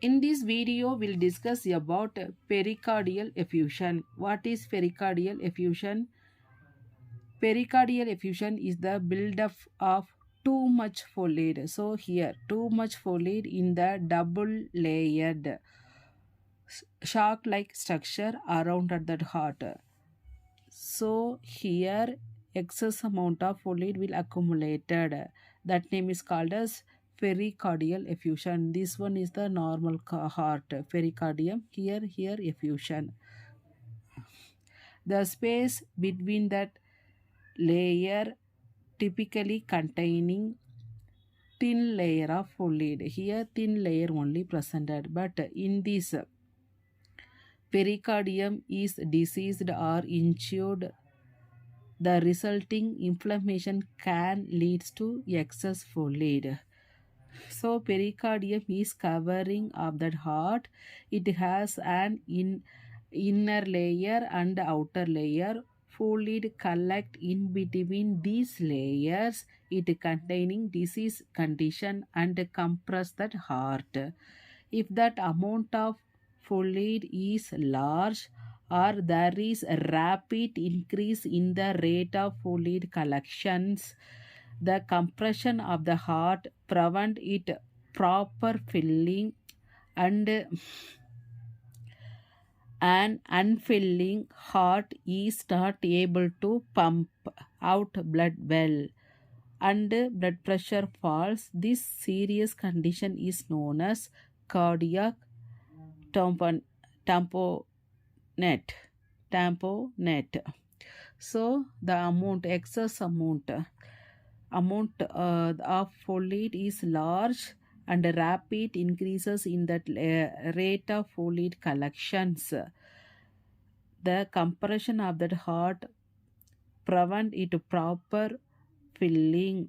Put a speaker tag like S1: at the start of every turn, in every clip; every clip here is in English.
S1: In this video, we'll discuss about pericardial effusion. What is pericardial effusion? Pericardial effusion is the buildup of too much fluid. So here, too much fluid in the double layered shock-like structure around at the heart. So here, excess amount of fluid will accumulated. That name is called as pericardial effusion. This one is the normal heart pericardium. Here effusion. The space between that layer typically containing thin layer of fluid. Here thin layer only presented, but in this pericardium is diseased or injured, the resulting inflammation can lead to excess fluid. So pericardium is covering of that heart. It has an inner layer and outer layer. Fluid collect in between these layers. It containing disease condition and compress that heart. If that amount of fluid is large or there is a rapid increase in the rate of fluid collections, the compression of the heart prevent it proper filling, and an unfilling heart is not able to pump out blood well and blood pressure falls. This serious condition is known as cardiac tamponade. So the excess amount of fluid is large and rapid increases in that rate of fluid collections. The compression of that heart prevent it proper filling.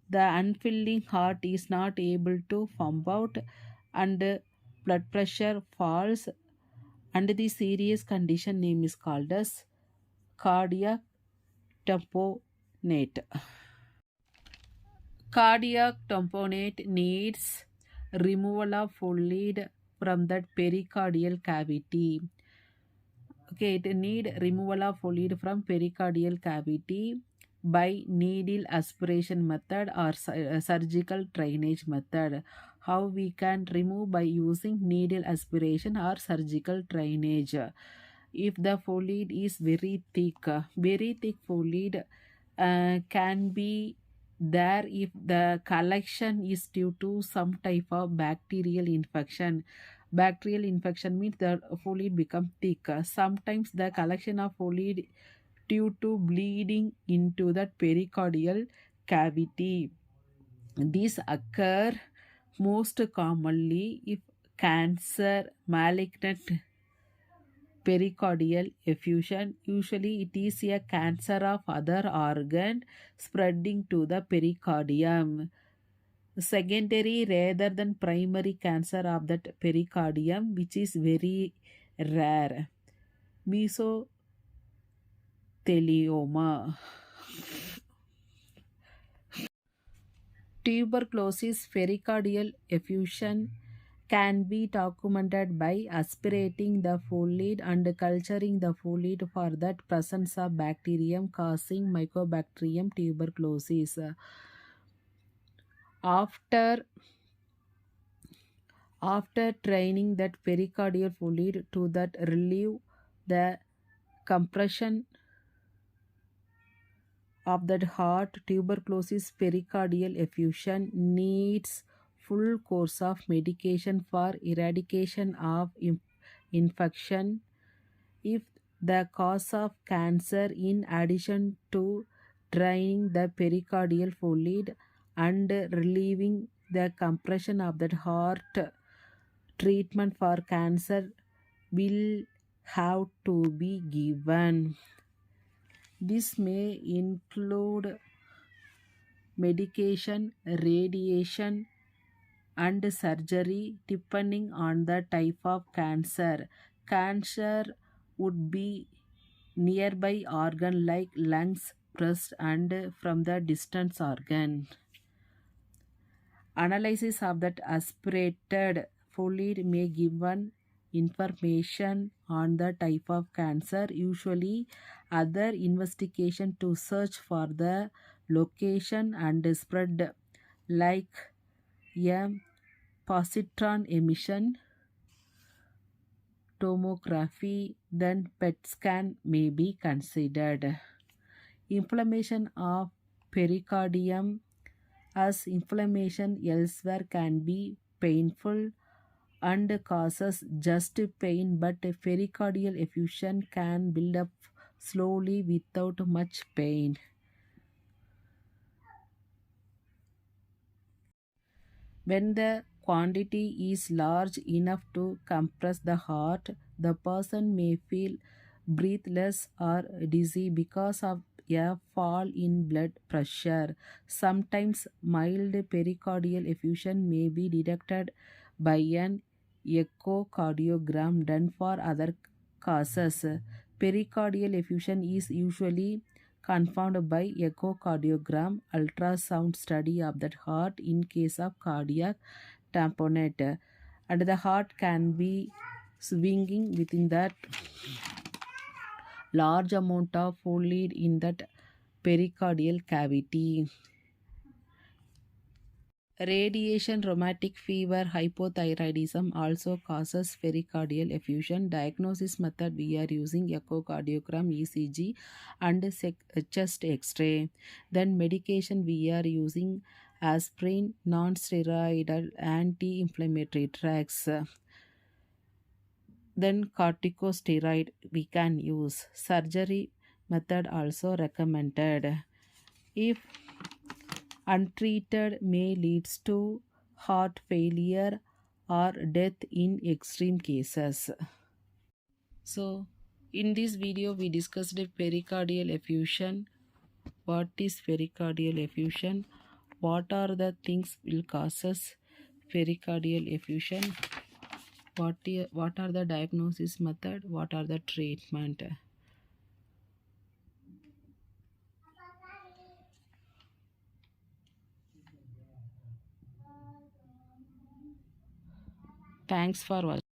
S1: The unfilling heart is not able to pump out and blood pressure falls, and the serious condition name is called as cardiac tamponade. Cardiac tamponade needs removal of fluid from that pericardial cavity. Okay, it need removal of fluid from pericardial cavity by needle aspiration method or surgical drainage method. How we can remove? By using needle aspiration or surgical drainage. If the fluid is very thick fluid can be there if the collection is due to some type of bacterial infection. Bacterial infection means the fluid become thick. Sometimes the collection of fluid due to bleeding into the pericardial cavity. These occur most commonly if cancer, malignant pericardial effusion. Usually it is a cancer of other organ spreading to the pericardium. Secondary rather than primary cancer of that pericardium, which is very rare. Mesothelioma. Tuberculosis pericardial effusion can be documented by aspirating the fluid and culturing the fluid for that presence of bacterium causing Mycobacterium tuberculosis. After training that pericardial fluid to that relieve the compression of that heart, tuberculosis pericardial effusion needs full course of medication for eradication of infection. If the cause of cancer, in addition to draining the pericardial fluid and relieving the compression of that heart, treatment for cancer will have to be given. This may include medication, radiation, and surgery depending on the type of cancer. Cancer would be nearby organ like lungs, breast, and from the distant organ. Analysis of that aspirated fluid may give one information on the type of cancer. Usually, other investigation to search for the location and spread, like a positron emission tomography, then PET scan may be considered. Inflammation of pericardium, as inflammation elsewhere can be painful and causes just pain, but pericardial effusion can build up slowly without much pain. When the quantity is large enough to compress the heart, the person may feel breathless or dizzy because of a fall in blood pressure. Sometimes mild pericardial effusion may be detected by an echocardiogram done for other causes. Pericardial effusion is usually confirmed by echocardiogram ultrasound study of the heart in case of cardiac tamponade, and the heart can be swinging within that large amount of fluid in that pericardial cavity. Radiation, rheumatic fever, hypothyroidism also causes pericardial effusion. Diagnosis method, we are using echocardiogram, ECG, and chest X-ray. Then medication, we are using aspirin, non-steroidal anti-inflammatory drugs. Then corticosteroid we can use. Surgery method also recommended. If untreated, may leads to heart failure or death in extreme cases. So in this video we discussed pericardial effusion. What is pericardial effusion? What are the things will causes pericardial effusion? What are the diagnosis method? What are the treatment? Thanks for watching.